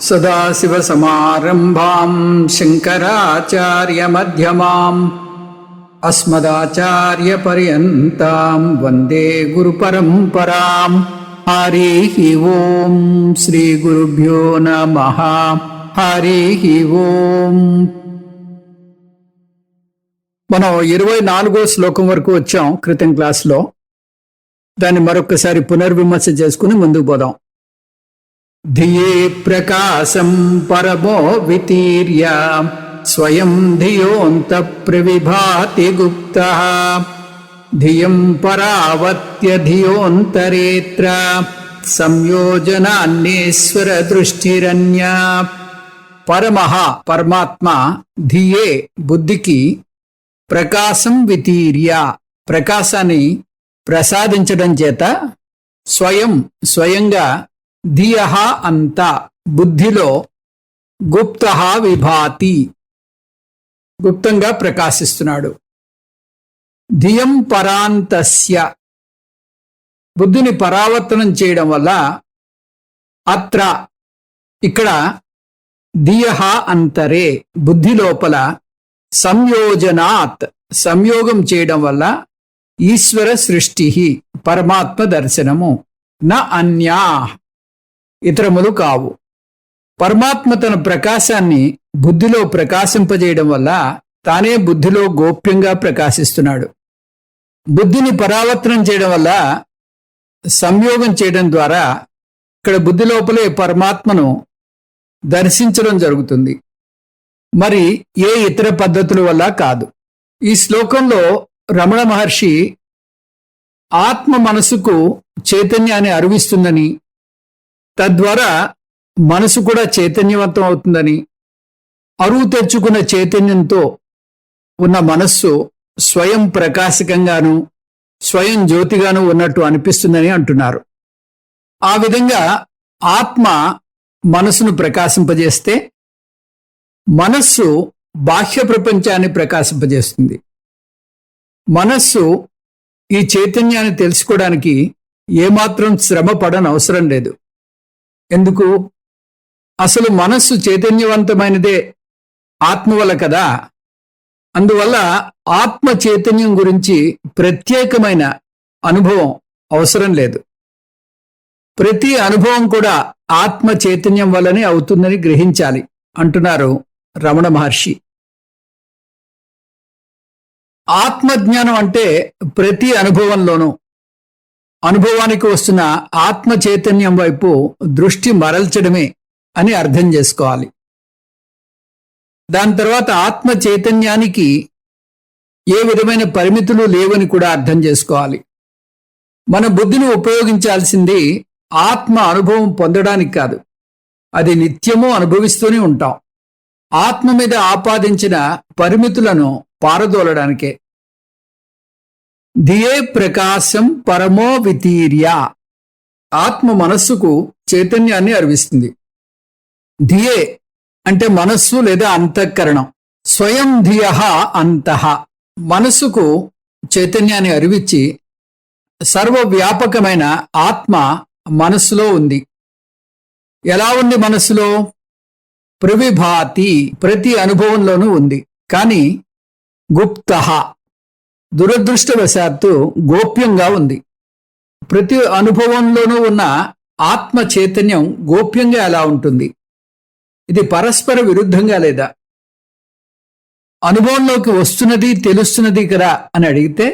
సదాశివసమారంభాం శంకరాచార్యమధ్యమాం అస్మదాచార్యపర్యంతాం వందే గురుపరంపరాం. హరి ఓం శ్రీ గురుభ్యో నమః. హరి ఓం. మనం 24వ శ్లోకం వరకు వచ్చాం క్రితం క్లాస్లో. దాన్ని మరొకసారి పునర్విమర్శ చేసుకుని ముందుకు పోదాం. ధియే ప్రకాశం పరమో వితీర్య స్వయం ధియోంత ప్రవిభాతి గుప్తః ధియం పరావత్య ధియోంతరేత్ర సంయోజనాన్యేశ్వర దృష్టిరన్య. పరమః పరమాత్మ ధియే బుద్ధికి ప్రకాశం వితీర్య ప్రకాశాన్ని ప్రసాదించడం చేత స్వయంగా ధియః అంత బుద్ధిలో గుప్తః విభాతి గుప్తంగా ప్రకాశిస్తున్నాడు. ధియం పరాంతస్య బుద్ధిని పరావర్తనం చేయడం వల్ల అత్ర ఇక్కడ ధియః అంతరే బుద్ధి లోపల సంయోజనాత్ సంయోగం చేయడం వల్ల ఈశ్వర సృష్టి పరమాత్మ దర్శనము న అన్యా ఇతరములు కావు. పరమాత్మ తన ప్రకాశాన్ని బుద్ధిలో ప్రకాశింపజేయడం వల్ల తానే బుద్ధిలో గోప్యంగా ప్రకాశిస్తున్నాడు. బుద్ధిని పరావర్తనం చేయడం వల్ల సంయోగం చేయడం ద్వారా ఇక్కడ బుద్ధి లోపలే పరమాత్మను దర్శించడం జరుగుతుంది. మరి ఏ ఇతర పద్ధతుల వల్ల కాదు. ఈ శ్లోకంలో రమణ మహర్షి ఆత్మ మనసుకు చైతన్యాన్ని అరువిస్తుందని, తద్వారా మనసు కూడా చైతన్యవంతం అవుతుందని, అరువు తెచ్చుకున్న చైతన్యంతో ఉన్న మనస్సు స్వయం ప్రకాశకంగాను స్వయం జ్యోతిగాను ఉన్నట్టు అనిపిస్తుందని అంటున్నారు. ఆ విధంగా ఆత్మ మనసును ప్రకాశింపజేస్తే మనస్సు బాహ్య ప్రపంచాన్ని ప్రకాశింపజేస్తుంది. మనస్సు ఈ చైతన్యాన్ని తెలుసుకోవడానికి ఏమాత్రం శ్రమ పడనవసరం లేదు. ఎందుకు? అసలు మనస్సు చైతన్యవంతమైనదే ఆత్మ వల్ల కదా. అందువల్ల ఆత్మ చైతన్యం గురించి ప్రత్యేకమైన అనుభవం అవసరం లేదు. ప్రతి అనుభవం కూడా ఆత్మ చైతన్యం వల్లనే అవుతుందని గ్రహించాలి అంటున్నారు రమణ మహర్షి. ఆత్మజ్ఞానం అంటే ప్రతి అనుభవంలోనూ అనుభవానికి వస్తున్న ఆత్మ చైతన్యం వైపు దృష్టి మరల్చడమే అని అర్థం చేసుకోవాలి. దాని తర్వాత ఆత్మ చైతన్యానికి ఏ విధమైన పరిమితులు లేవని కూడా అర్థం చేసుకోవాలి. మన బుద్ధిని ఉపయోగించాల్సింది ఆత్మ అనుభవం పొందడానికి కాదు, అది నిత్యము అనుభవిస్తూనే ఉంటాం. ఆత్మ మీద ఆపాదించిన పరిమితులను పారదోలడానికే. ధియే ప్రకాశం పరమో వితీర్య ఆత్మ మనస్సుకు చైతన్యాన్ని అరివిస్తుంది. ధియే అంటే మనస్సు లేదా అంతఃకరణం. స్వయం ధియః అంతః మనస్సుకు చైతన్యాన్ని అరివిచ్చి సర్వవ్యాపకమైన ఆత్మ మనస్సులో ఉంది. ఎలా ఉంది మనస్సులో? ప్రవిభాతి ప్రతి అనుభవంలోనూ ఉంది, కానీ గుప్తః దురదృష్టవశాత్తు గోప్యంగా ఉంది. ప్రతి అనుభవంలోనూ ఉన్న ఆత్మ చైతన్యం గోప్యంగా ఎలా ఉంటుంది? ఇది పరస్పర విరుద్ధంగా లేదా? అనుభవంలోకి వస్తున్నది తెలుస్తున్నది కదా అని అడిగితే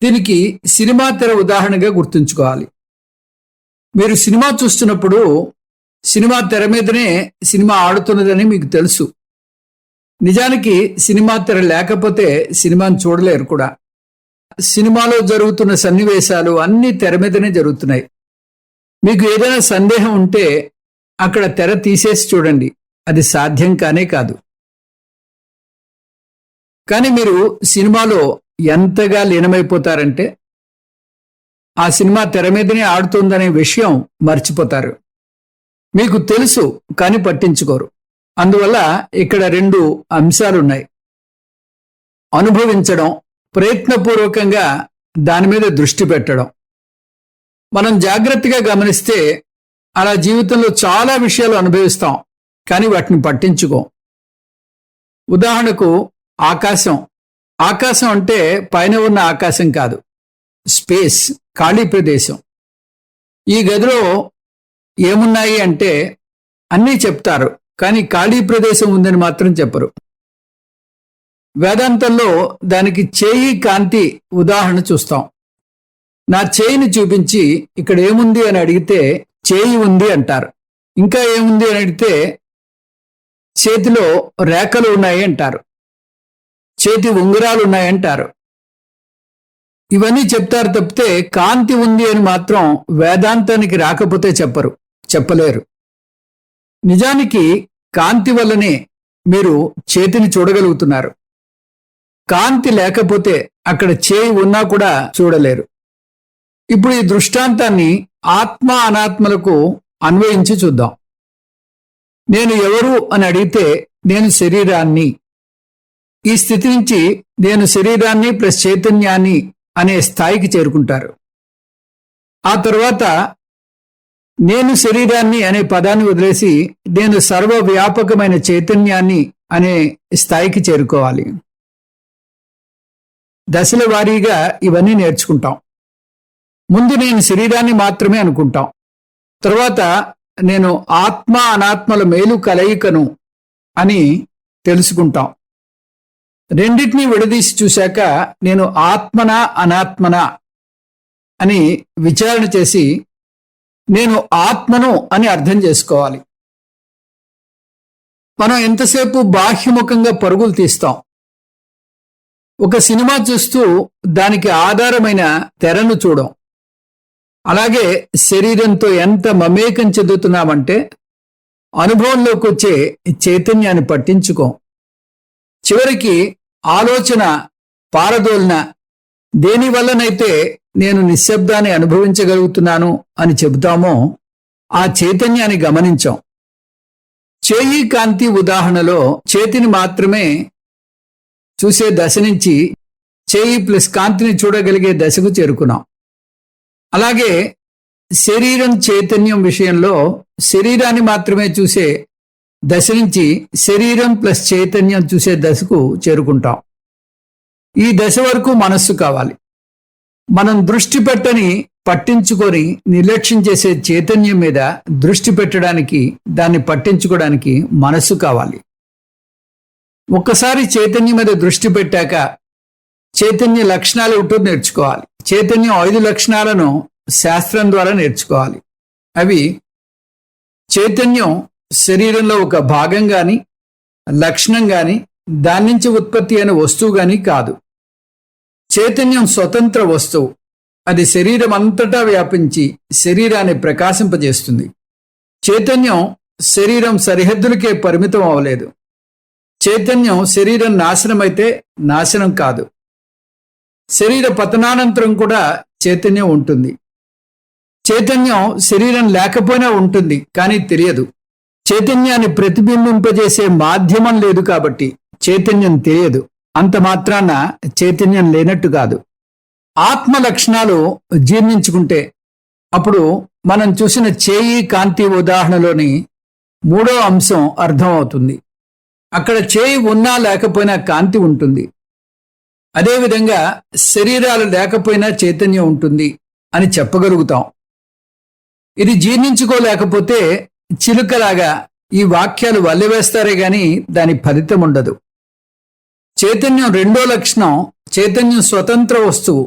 దీనికి సినిమా తెర ఉదాహరణగా గుర్తుంచుకోవాలి. మీరు సినిమా చూస్తున్నప్పుడు సినిమా తెర మీదనే సినిమా ఆడుతున్నదని మీకు తెలుసు. నిజానికి సినిమా తెర లేకపోతే సినిమాను చూడలేరు కూడా. సినిమాలో జరుగుతున్న సన్నివేశాలు అన్ని తెర మీదనే జరుగుతున్నాయి. మీకు ఏదైనా సందేహం ఉంటే అక్కడ తెర తీసేసి చూడండి, అది సాధ్యం కానే కాదు. కానీ మీరు సినిమాలో ఎంతగా లీనమైపోతారంటే ఆ సినిమా తెర మీదనే ఆడుతుందనే విషయం మర్చిపోతారు. మీకు తెలుసు కానీ పట్టించుకోరు. అందువల్ల ఇక్కడ 2 అంశాలున్నాయి. అనుభవించడం, ప్రయత్నపూర్వకంగా దాని మీద దృష్టి పెట్టడం. మనం జాగ్రత్తగా గమనిస్తే అలా జీవితంలో చాలా విషయాలు అనుభవిస్తాం, కానీ వాటిని పట్టించుకోం. ఉదాహరణకు ఆకాశం. ఆకాశం అంటే పైన ఉన్న ఆకాశం కాదు, స్పేస్, ఖాళీ ప్రదేశం. ఈ గదిలో ఏమున్నాయి అంటే అన్నీ చెప్తారు, కానీ ఖాళీ ప్రదేశం ఉందని మాత్రం చెప్పరు. వేదాంతంలో దానికి చేయి కాంతి ఉదాహరణ చూస్తాం. నా చేయిని చూపించి ఇక్కడ ఏముంది అని అడిగితే చేయి ఉంది అంటారు. ఇంకా ఏముంది అని అడిగితే చేతిలో రేఖలు ఉన్నాయి అంటారు, చేతి ఉంగరాలు ఉన్నాయంటారు. ఇవన్నీ చెప్తారు తప్పితే కాంతి ఉంది అని మాత్రం వేదాంతానికి రాకపోతే చెప్పలేరు. నిజానికి కాంతి వల్లనే మీరు చేతిని చూడగలుగుతున్నారు. కాంతి లేకపోతే అక్కడ చేయి ఉన్నా కూడా చూడలేరు. ఇప్పుడు ఈ దృష్టాంతాన్ని ఆత్మ అనాత్మలకు అన్వయించి చూద్దాం. నేను ఎవరు అని అడిగితే నేను శరీరాన్ని. ఈ స్థితి నుంచి నేను శరీరాన్ని ప్లస్ చైతన్యాన్ని అనే స్థాయికి చేరుకుంటారు. ఆ తర్వాత నేను శరీరాన్ని అనే పదాన్ని వదిలేసి నేను సర్వవ్యాపకమైన చైతన్యాన్ని అనే స్థాయికి చేరుకోవాలి. దశల వారీగా ఇవన్నీ నేర్చుకుంటాం. ముందు నేను శరీరాన్ని మాత్రమే అనుకుంటాం. తర్వాత నేను ఆత్మ అనాత్మల మేలు కలయికను అని తెలుసుకుంటాం. రెండింటినీ విడదీసి చూశాక నేను ఆత్మనా అనాత్మనా అని విచారణ చేసి నేను ఆత్మను అని అర్థం చేసుకోవాలి. మనం ఎంతసేపు బాహ్యముఖంగా పరుగులు తీస్తాం. ఒక సినిమా చూస్తూ దానికి ఆధారమైన తెరను చూడం. అలాగే శరీరంతో ఎంత మమేకం చెందుతున్నామంటే అనుభవంలోకి వచ్చే చైతన్యాన్ని పట్టించుకోం. చివరికి ఆలోచన పారదోలిన దేనివల్లనైతే నేను నిశ్శబ్దాన్ని అనుభవించగలుగుతున్నాను అని చెబుతామో ఆ చైతన్యాన్ని గమనించాం. చేయి కాంతి ఉదాహరణలో చేతిని మాత్రమే చూసే దశ నుంచి చేయి ప్లస్ కాంతిని చూడగలిగే దశకు చేరుకున్నాం. అలాగే శరీరం చైతన్యం విషయంలో శరీరాన్ని మాత్రమే చూసే దశ నుంచి శరీరం ప్లస్ చైతన్యం చూసే దశకు చేరుకుంటాం. ఈ దశ వరకు మనస్సు కావాలి. మనం దృష్టి పెట్టని పట్టించుకొని నిర్లక్ష్యం చేసే చైతన్యం మీద దృష్టి పెట్టడానికి, దాన్ని పట్టించుకోవడానికి మనస్సు కావాలి. ఒక్కసారి చైతన్యం మీద దృష్టి పెట్టాక చైతన్య లక్షణాలు ఏమిటో నేర్చుకోవాలి. చైతన్యం 5 లక్షణాలను శాస్త్రం ద్వారా నేర్చుకోవాలి. అవి చైతన్యం శరీరంలో ఒక భాగం గాని లక్షణం గాని దాని నుంచి ఉత్పత్తి అయిన వస్తువు గాని కాదు. చైతన్యం స్వతంత్ర వస్తువు. అది శరీరం అంతటా వ్యాపించి శరీరాన్ని ప్రకాశింపజేస్తుంది. చైతన్యం శరీరం సరిహద్దులకే పరిమితం అవ్వలేదు. చైతన్యం శరీరం నాశనమైతే నాశనం కాదు. శరీర పతనానంతరం కూడా చైతన్యం ఉంటుంది. చైతన్యం శరీరం లేకపోయినా ఉంటుంది, కానీ తెలియదు. చైతన్యాన్ని ప్రతిబింబింపజేసే మాధ్యమం లేదు కాబట్టి చైతన్యం తెలియదు. అంత మాత్రాన చైతన్యం లేనట్టు కాదు. ఆత్మ లక్షణాలు జీర్ణించుకుంటే అప్పుడు మనం చూసిన చేయి కాంతి ఉదాహరణలోని 3వ అంశం అర్థమవుతుంది. అక్కడ చేయి ఉన్నా లేకపోయినా కాంతి ఉంటుంది. అదేవిధంగా శరీరాలు లేకపోయినా చైతన్యం ఉంటుంది అని చెప్పగలుగుతాం. ఇది జీర్ణించుకోలేకపోతే చిలుకలాగా ఈ వాక్యాలు వల్లెవేస్తారే గాని దాని ఫలితం ఉండదు. చైతన్యం 2వ లక్షణం చైతన్యం స్వతంత్ర వస్తువు.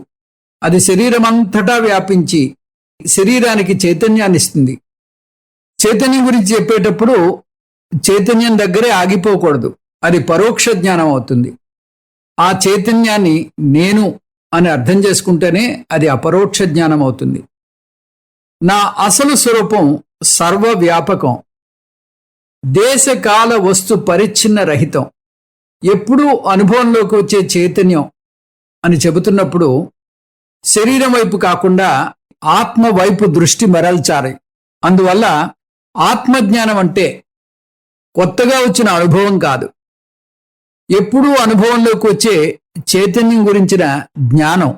అది శరీరం అంతటా వ్యాపించి శరీరానికి చైతన్యాన్ని ఇస్తుంది. చైతన్యం గురించి చెప్పేటప్పుడు చైతన్యం దగ్గరే ఆగిపోకూడదు. అది పరోక్ష జ్ఞానం అవుతుంది. ఆ చైతన్యాన్ని నేను అని అర్థం చేసుకుంటేనే అది అపరోక్ష జ్ఞానం అవుతుంది. నా అసలు స్వరూపం సర్వవ్యాపకం, దేశకాల వస్తు పరిచ్ఛిన్న రహితం, ఎప్పుడూ అనుభవంలోకి వచ్చే చైతన్యం అని చెబుతున్నప్పుడు శరీరం వైపు కాకుండా ఆత్మ వైపు దృష్టి మరల్చాలి. అందువల్ల ఆత్మజ్ఞానం అంటే కొత్తగా వచ్చిన అనుభవం కాదు, ఎప్పుడూ అనుభవంలోకి వచ్చే చైతన్యం గురించిన జ్ఞానం.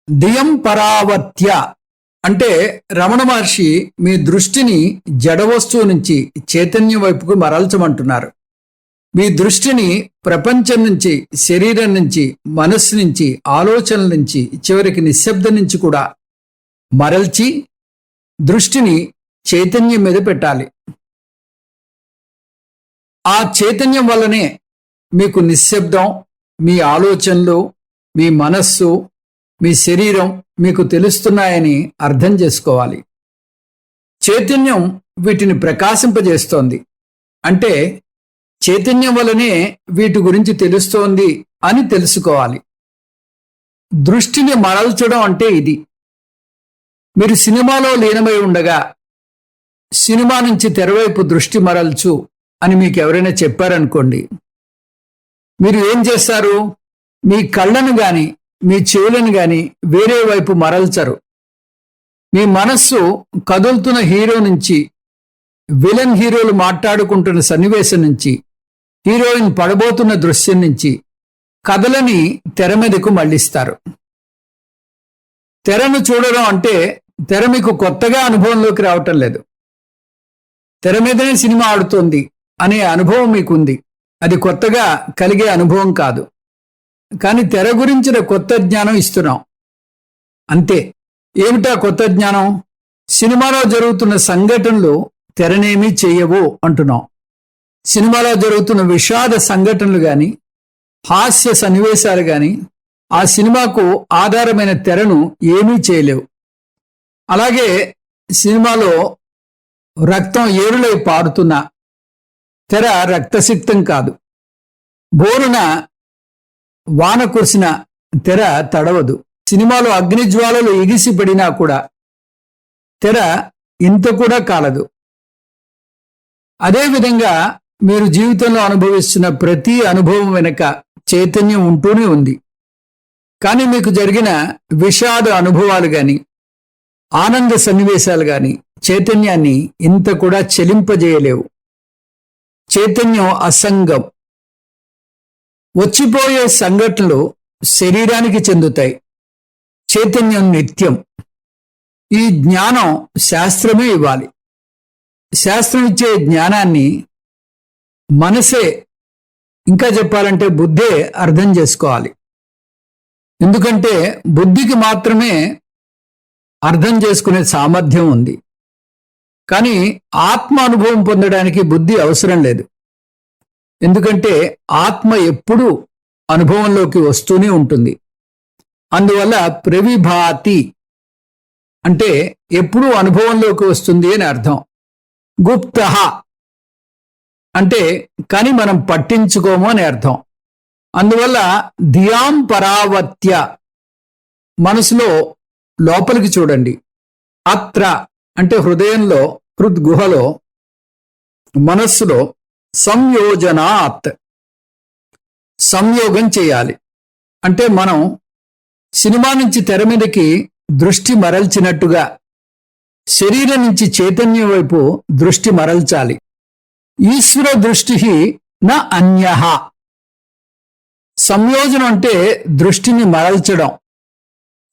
దియం పరావర్త్య అంటే రమణ మహర్షి మీ దృష్టిని జడ వస్తువు నుంచి చైతన్యం వైపుకు మరల్చమంటున్నారు. మీ దృష్టిని ప్రపంచం నుంచి, శరీరం నుంచి, మనస్సు నుంచి, ఆలోచనల నుంచి, చివరికి నిశ్శబ్దం నుంచి కూడా మరల్చి దృష్టిని చైతన్యం మీద పెట్టాలి. ఆ చైతన్యం వల్లనే మీకు నిశ్శబ్దం, మీ ఆలోచనలు, మీ మనస్సు, మీ శరీరం మీకు తెలుస్తున్నాయని అర్థం చేసుకోవాలి. చైతన్యం వీటిని ప్రకాశింపజేస్తోంది. అంటే చైతన్యం వల్లనే వీటి గురించి తెలుస్తోంది అని తెలుసుకోవాలి. దృష్టిని మరల్చడం అంటే ఇది. మీరు సినిమాలో లీనమై ఉండగా సినిమా నుంచి తెరవైపు దృష్టి మరల్చు అని మీకు ఎవరైనా చెప్పారనుకోండి, మీరు ఏం చేస్తారు? మీ కళ్ళను గాని మీ చెవులను గాని వేరే వైపు మరల్చరు. మీ మనస్సు కదులుతున్న హీరో నుంచి, విలన్ హీరోలు మాట్లాడుకుంటున్న సన్నివేశం నుంచి, హీరోయిన్ పడబోతున్న దృశ్యం నుంచి కథలని తెర మీదకు మళ్లిస్తారు. తెరను చూడడం అంటే తెర మీకు కొత్తగా అనుభవంలోకి రావటం లేదు. తెర మీదనే సినిమా ఆడుతోంది అనే అనుభవం మీకుంది. అది కొత్తగా కలిగే అనుభవం కాదు. కానీ తెర గురించిన కొత్త జ్ఞానం ఇస్తున్నాం అంతే. ఏమిటా కొత్త జ్ఞానం? సినిమాలో జరుగుతున్న సంఘటనలు తెరనేమీ చెయ్యవు అంటున్నాం. సినిమాలో జరుగుతున్న విషాద సంఘటనలు గాని, హాస్య సన్నివేశాలు గాని ఆ సినిమాకు ఆధారమైన తెరను ఏమీ చేయలేవు. అలాగే సినిమాలో రక్తం ఏరులై పారుతున్న తెర రక్తసిక్తం కాదు. బోరున వాన కురిసిన తెర తడవదు. సినిమాలో అగ్నిజ్వాలలు ఎగిసిపడినా కూడా తెర ఇంత కూడా కాలదు. అదేవిధంగా మీరు జీవితంలో అనుభవిస్తున్న ప్రతి అనుభవం వెనుక చైతన్యం ఉంటూనే ఉంది. కానీ మీకు జరిగిన విషాద అనుభవాలు గాని, ఆనంద సన్నివేశాలు గాని చైతన్యాన్ని ఇంత కూడా చెలింపజేయలేవు. చైతన్యం అసంగం. వచ్చిపోయే సంఘటనలు శరీరానికి చెందుతాయి. చైతన్యం నిత్యం. ఈ జ్ఞానం శాస్త్రమే ఇవ్వాలి. శాస్త్రం ఇచ్చే జ్ఞానాన్ని మనసే, ఇంకా చెప్పాలంటే బుద్ధే అర్థం చేసుకోవాలి. ఎందుకంటే బుద్ధికి మాత్రమే అర్థం చేసుకునే సామర్థ్యం ఉంది. కానీ ఆత్మ అనుభవం పొందడానికి బుద్ధి అవసరం లేదు. ఎందుకంటే ఆత్మ ఎప్పుడూ అనుభవంలోకి వస్తూనే ఉంటుంది. అందువల్ల ప్రవిభాతి అంటే ఎప్పుడూ అనుభవంలోకి వస్తుంది అని అర్థం. గుప్త అంటే కానీ మనం పట్టించుకోము అని అర్థం. అందువల్ల ధియాం పరావర్త్య, మనసులో లోపలికి చూడండి. అత్ర అంటే హృదయంలో, హృద్గుహలో, మనస్సులో సంయోజనాత్, సంయోగం చేయాలి. అంటే మనం సినిమా నుంచి తెర మీదకి దృష్టి మరల్చినట్టుగా శరీరం నుంచి చైతన్యం వైపు దృష్టి మరల్చాలి. ఈశ్వర దృష్టి న అన్యః. సంయోజనం అంటే దృష్టిని మరల్చడం.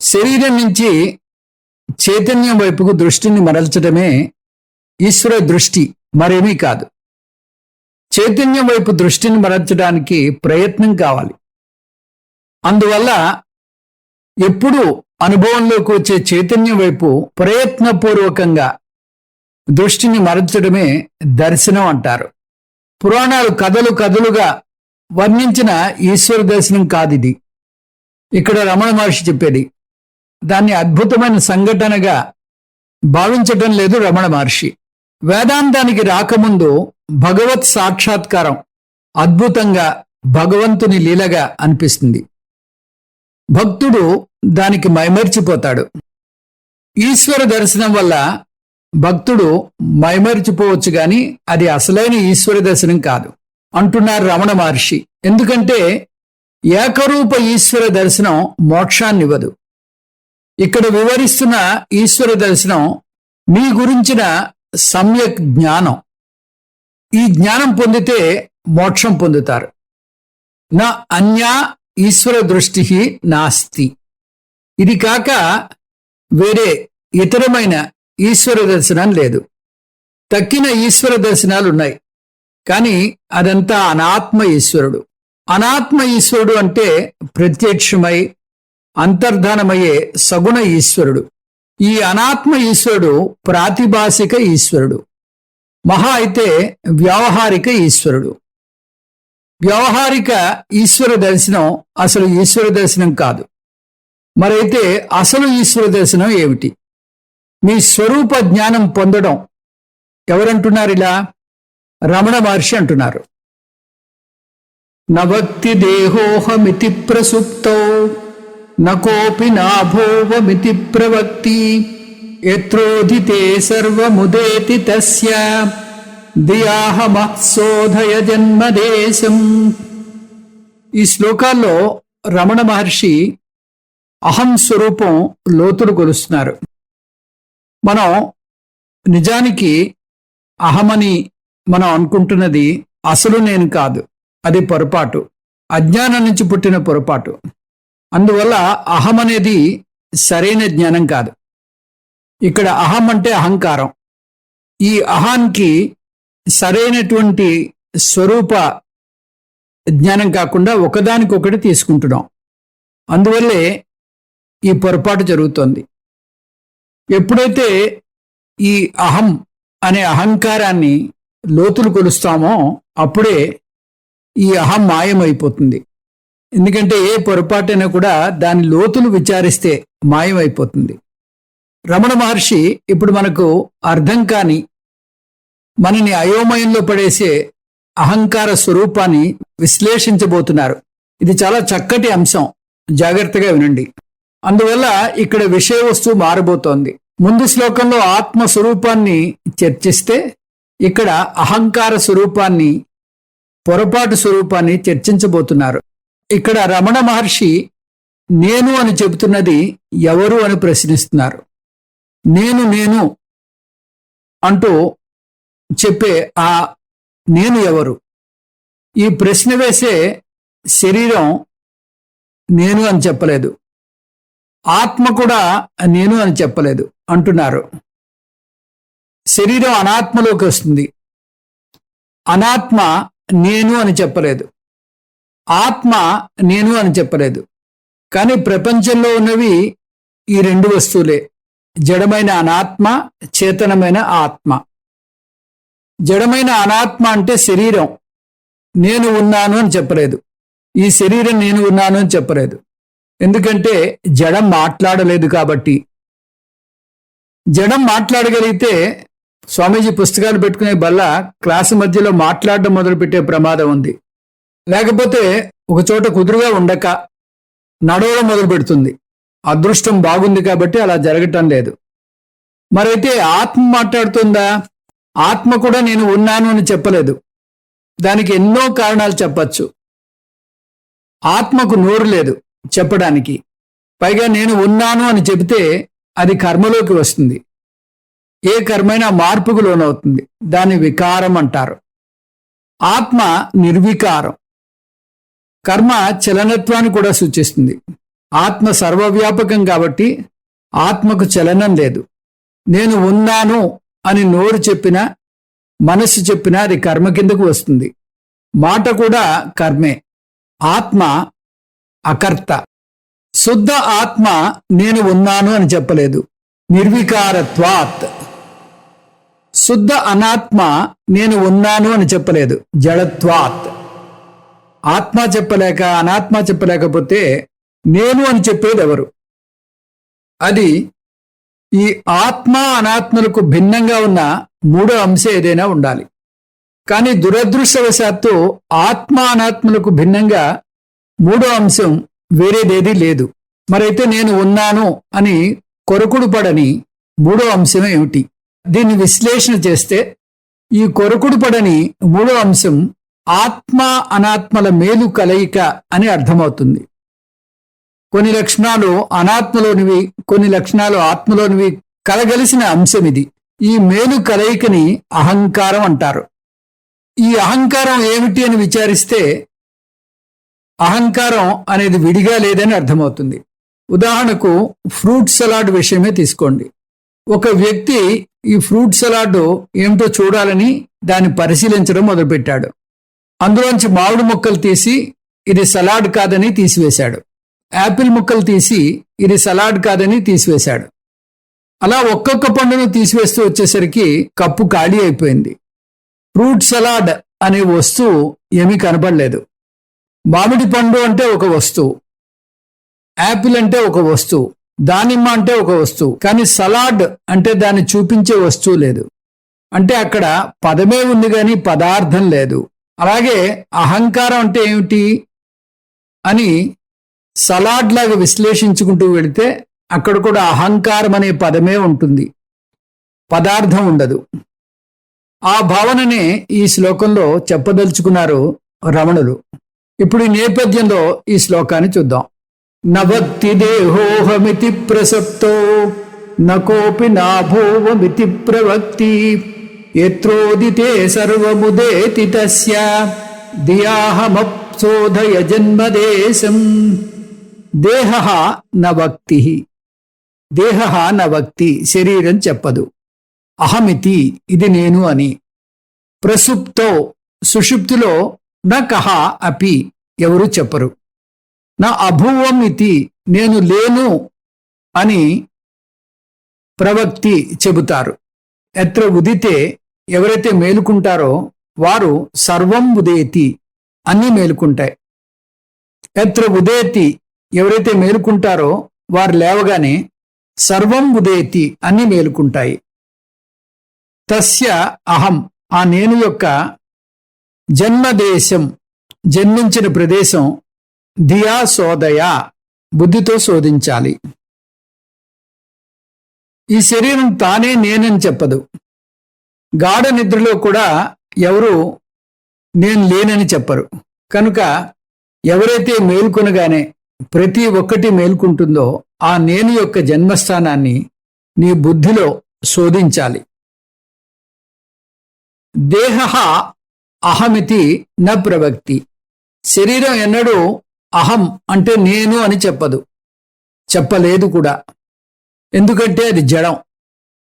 శరీరం నుంచి చైతన్యం వైపుకు దృష్టిని మరల్చడమే ఈశ్వర దృష్టి, మరేమీ కాదు. చైతన్యం వైపు దృష్టిని మరల్చడానికి ప్రయత్నం కావాలి. అందువల్ల ఎప్పుడూ అనుభవంలోకి వచ్చే చైతన్యం వైపు ప్రయత్నపూర్వకంగా దృష్టిని మరల్చడమే దర్శనం అంటారు. పురాణాలు కథలు కథలుగా వర్ణించిన ఈశ్వర దర్శనం కాదిది. ఇక్కడ రమణ మహర్షి చెప్పేది. దాన్ని అద్భుతమైన సంఘటనగా భావించటం లేదు రమణ మహర్షి. వేదాంతానికి రాకముందు భగవత్ సాక్షాత్కారం అద్భుతంగా భగవంతుని లీలగా అనిపిస్తుంది. భక్తుడు దానికి మైమరిచిపోతాడు. ఈశ్వర దర్శనం వల్ల భక్తుడు మైమరిచిపోవచ్చు గాని అది అసలైన ఈశ్వర దర్శనం కాదు అంటున్నారు రమణ మహర్షి. ఎందుకంటే ఏకరూప ఈశ్వర దర్శనం మోక్షాన్నివ్వదు. ఇక్కడ వివరిస్తున్న ఈశ్వర దర్శనం మీ గురించిన సమ్యక్ జ్ఞానం. ఈ జ్ఞానం పొందితే మోక్షం పొందుతారు. నా అన్యా ఈశ్వర దృష్టి నాస్తి. ఇది కాక వేరే ఇతరమైన ఈశ్వర దర్శనం లేదు. తక్కిన ఈశ్వర దర్శనాలు ఉన్నాయి, కానీ అదంతా అనాత్మ ఈశ్వరుడు. అనాత్మ ఈశ్వరుడు అంటే ప్రత్యక్షమై అంతర్ధానమయ్యే సగుణ ఈశ్వరుడు. ఈ అనాత్మ ఈశ్వరుడు ప్రాతిభాసిక ఈశ్వరుడు, మహా అయితే వ్యావహారిక ఈశ్వరుడు. వ్యావహారిక ఈశ్వర దర్శనం అసలు ఈశ్వర దర్శనం కాదు. మరైతే అసలు ఈశ్వర దర్శనం ఏమిటి? మీ స్వరూప జ్ఞానం పొందడం ఎవరంటున్నారు? ఇలా రమణ మహర్షి అంటున్నారు. నభక్తి దేహోహమితి ప్రసుప్తో నకోపి నాభోవమితి ప్రవక్తి యత్రోధితే సర్వముదేతి తస్య దియాహమత్సోధయ జన్మదేశం. ఈ శ్లోకాల్లో రమణ మహర్షి అహం స్వరూపం లోతులు కొలుస్తున్నారు. మనం నిజానికి అహమని మనం అనుకుంటున్నది అసలు నేను కాదు, అది పొరపాటు, అజ్ఞానం నుంచి పుట్టిన పొరపాటు. అందువల్ల అహం అనేది సరైన జ్ఞానం కాదు. ఇక్కడ అహం అంటే అహంకారం. ఈ అహానికి సరైనటువంటి స్వరూప జ్ఞానం కాకుండా ఒకదానికొకటి తీసుకుంటున్నాం. అందువల్లే ఈ పొరపాటు జరుగుతోంది. ఎప్పుడైతే ఈ అహం అనే అహంకారాన్ని లోతులు కొలుస్తామో అప్పుడే ఈ అహం మాయమైపోతుంది. ఎందుకంటే ఏ పొరపాటైనా కూడా దాని లోతులు విచారిస్తే మాయమైపోతుంది. రమణ మహర్షి ఇప్పుడు మనకు అర్థం కాని, మనని అయోమయంలో పడేసే అహంకార స్వరూపాన్ని విశ్లేషించబోతున్నారు. ఇది చాలా చక్కటి అంశం, జాగ్రత్తగా వినండి. అందువల్ల ఇక్కడ విషయ వస్తువు మారబోతోంది. ముందు శ్లోకంలో ఆత్మ స్వరూపాన్ని చర్చిస్తే ఇక్కడ అహంకార స్వరూపాన్ని, పొరపాటు స్వరూపాన్ని చర్చించబోతున్నారు. ఇక్కడ రమణ మహర్షి నేను అని చెబుతున్నది ఎవరు అని ప్రశ్నిస్తున్నారు. నేను నేను అంటూ చెప్పే ఆ నేను ఎవరు? ఈ ప్రశ్న వేసే శరీరం నేను అని చెప్పలేదు, ఆత్మ కూడా నేను అని చెప్పలేదు అంటున్నారు. శరీరం అనాత్మలోకి వస్తుంది, అనాత్మ నేను అని చెప్పలేదు, ఆత్మ నేను అని చెప్పలేదు. కానీ ప్రపంచంలో ఉన్నవి ఈ రెండు వస్తువులే, జడమైన అనాత్మ, చేతనమైన ఆత్మ. జడమైన అనాత్మ అంటే శరీరం నేను ఉన్నాను అని చెప్పలేదు, ఈ శరీరం నేను ఉన్నాను అని చెప్పలేదు. ఎందుకంటే జడం మాట్లాడలేదు కాబట్టి. జడం మాట్లాడగలిగితే స్వామీజీ పుస్తకాలు పెట్టుకునే బల్ల క్లాసు మధ్యలో మాట్లాడడం మొదలుపెట్టే ప్రమాదం ఉంది. లేకపోతే ఒక చోట కుదురుగా ఉండక నడవడం మొదలు పెడుతుంది. అదృష్టం బాగుంది కాబట్టి అలా జరగటం లేదు. మరైతే ఆత్మ మాట్లాడుతుందా? ఆత్మ కూడా నేను ఉన్నాను అని చెప్పలేదు. దానికి ఎన్నో కారణాలు చెప్పచ్చు. ఆత్మకు నోరు లేదు చెప్పడానికి. పైగా నేను ఉన్నాను అని చెబితే అది కర్మలోకి వస్తుంది. ఏ కర్మైనా మార్పుకు లోనవుతుంది. దాన్ని వికారం అంటారు. ఆత్మ నిర్వికారం. కర్మ చలనత్వాన్ని కూడా సూచిస్తుంది. ఆత్మ సర్వవ్యాపకం కాబట్టి ఆత్మకు చలనం లేదు. నేను ఉన్నాను అని నోరు చెప్పినా, మనస్సు చెప్పినా అది కర్మ కిందకు వస్తుంది. మాట కూడా కర్మే. ఆత్మ అకర్త. శుద్ధ ఆత్మ నేను ఉన్నాను అని చెప్పలేదు, నిర్వికారత్వాత్. శుద్ధ అనాత్మ నేను ఉన్నాను అని చెప్పలేదు, జడత్వాత్. ఆత్మ చెప్పలేక అనాత్మ చెప్పలేకపోతే నేను అని చెప్పేది ఎవరు? అది ఈ ఆత్మ అనాత్మలకు భిన్నంగా ఉన్న మూడో అంశం ఏదైనా ఉండాలి. కానీ దురదృష్టవశాత్తు ఆత్మ అనాత్మలకు భిన్నంగా మూడో అంశం వేరేదేదీ లేదు. మరైతే నేను ఉన్నాను అని కొరకుడు పడని మూడో అంశం ఏమిటి? దీన్ని విశ్లేషణ చేస్తే ఈ కొరకుడు పడని మూడో అంశం ఆత్మ అనాత్మల మేలు కలయిక అని అర్థమవుతుంది. కొన్ని లక్షణాలు అనాత్మలోనివి, కొన్ని లక్షణాలు ఆత్మలోనివి కలగలిసిన అంశం ఇది. ఈ మేలు కలయికని అహంకారం అంటారు. ఈ అహంకారం ఏమిటి అని విచారిస్తే అహంకారం అనేది విడిగా లేదని అర్థమవుతుంది. ఉదాహరణకు ఫ్రూట్ సలాడ్ విషయమే తీసుకోండి. ఒక వ్యక్తి ఈ ఫ్రూట్ సలాడ్ ఏమిటో చూడాలని దాన్ని పరిశీలించడం మొదలుపెట్టాడు. అందులోంచి మామిడి ముక్కలు తీసి ఇది సలాడ్ కాదని తీసివేశాడు. యాపిల్ ముక్కలు తీసి ఇది సలాడ్ కాదని తీసివేశాడు. అలా ఒక్కొక్క పండును తీసివేస్తూ వచ్చేసరికి కప్పు ఖాళీ అయిపోయింది. ఫ్రూట్ సలాడ్ అనే వస్తువు ఏమీ కనపడలేదు. మామిడి పండు అంటే ఒక వస్తువు, యాపిల్ అంటే ఒక వస్తువు, దానిమ్మ అంటే ఒక వస్తువు, కానీ సలాడ్ అంటే దాన్ని చూపించే వస్తువు లేదు. అంటే అక్కడ పదమే ఉంది కానీ పదార్థం లేదు. అలాగే అహంకారం అంటే ఏమిటి అని సలాడ్ లాగా విశ్లేషించుకుంటూ వెళితే అక్కడ కూడా అహంకారం అనే పదమే ఉంటుంది, పదార్థం ఉండదు. ఆ భావననే ఈ శ్లోకంలో చెప్పదలుచుకున్నారు రమణులు. ఇప్పుడు ఈ నేపథ్యంలో ఈ శ్లోకాన్ని చూద్దాం. నభక్తి దేహోహమితి ప్రసక్తో నకోపి నాభోవమితి ప్రవక్తి యత్రోదితే సర్వముదేతి తస్య ధియాహమప్సోధయ జన్మదేశం. దేహ నవక్తి, దేహ నవక్తి, శరీరం చెప్పదు. అహమితి, ఇది నేను అని. ప్రసుప్తో, సుషుప్తిలో న కహ అపి, ఎవరు చెప్పరు. నా అభువం ఇతి, నేను లేను అని ప్రవక్తి చెబుతారు. ఎత్ర ఉదితే, ఎవరైతే మేలుకుంటారో వారు సర్వం ఉదేతి, అన్నీ మేలుకుంటాయి. ఎత్ర ఉదేతి, ఎవరైతే మేలుకుంటారో వారు లేవగానే సర్వం ఉదేతి, అన్నీ మేలుకుంటాయి. తస్య అహం, ఆ నేను యొక్క జన్మదేశం, జన్మించిన ప్రదేశం, ధియా సోదయ, బుద్ధితో శోధించాలి. ఈ శరీరం తానే నేనని చెప్పదు. గాఢ నిద్రలో కూడా ఎవరు నేను లేనని చెప్పరు. కనుక ఎవరైతే మేల్కొనగానే ప్రతి ఒక్కటి మేల్కుంటుందో ఆ నేను యొక్క జన్మస్థానాన్ని నీ బుద్ధిలో శోధించాలి. దేహ అహమితి న ప్రవక్తి, శరీరం ఎన్నడూ అహం అంటే నేను అని చెప్పదు, చెప్పలేదు కూడా. ఎందుకంటే అది జడం,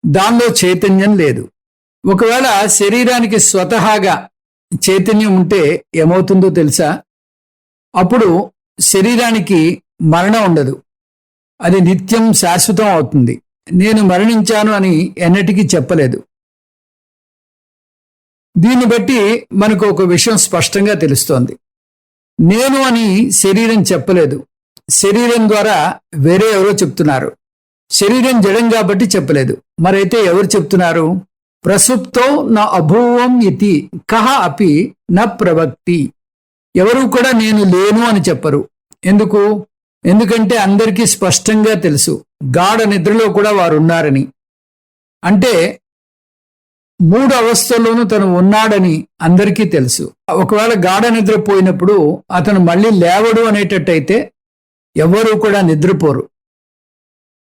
దానిలో చైతన్యం లేదు. ఒకవేళ శరీరానికి స్వతహాగా చైతన్యం ఉంటే ఏమవుతుందో తెలుసా? అప్పుడు శరీరానికి మరణం ఉండదు, అది నిత్యం శాశ్వతం అవుతుంది. నేను మరణించాను అని ఎన్నటికీ చెప్పలేదు. దీన్ని బట్టి మనకు ఒక విషయం స్పష్టంగా తెలుస్తోంది. నేను అని శరీరం చెప్పలేదు, శరీరం ద్వారా వేరే ఎవరో చెప్తున్నారు. శరీరం జడం కాబట్టి చెప్పలేదు. మరైతే ఎవరు చెప్తున్నారు? ప్రసుప్తో నా అభూవం ఇతి కహ అపి న ప్రవక్తి, ఎవరు కూడా నేను లేను అని చెప్పరు. ఎందుకు? ఎందుకంటే అందరికీ స్పష్టంగా తెలుసు గాఢ నిద్రలో కూడా వారు ఉన్నారని. అంటే 3 అవస్థల్లోనూ తను ఉన్నాడని అందరికీ తెలుసు. ఒకవేళ గాఢ నిద్ర పోయినప్పుడు అతను మళ్ళీ లేవడు అనేటట్టయితే ఎవరూ కూడా నిద్రపోరు.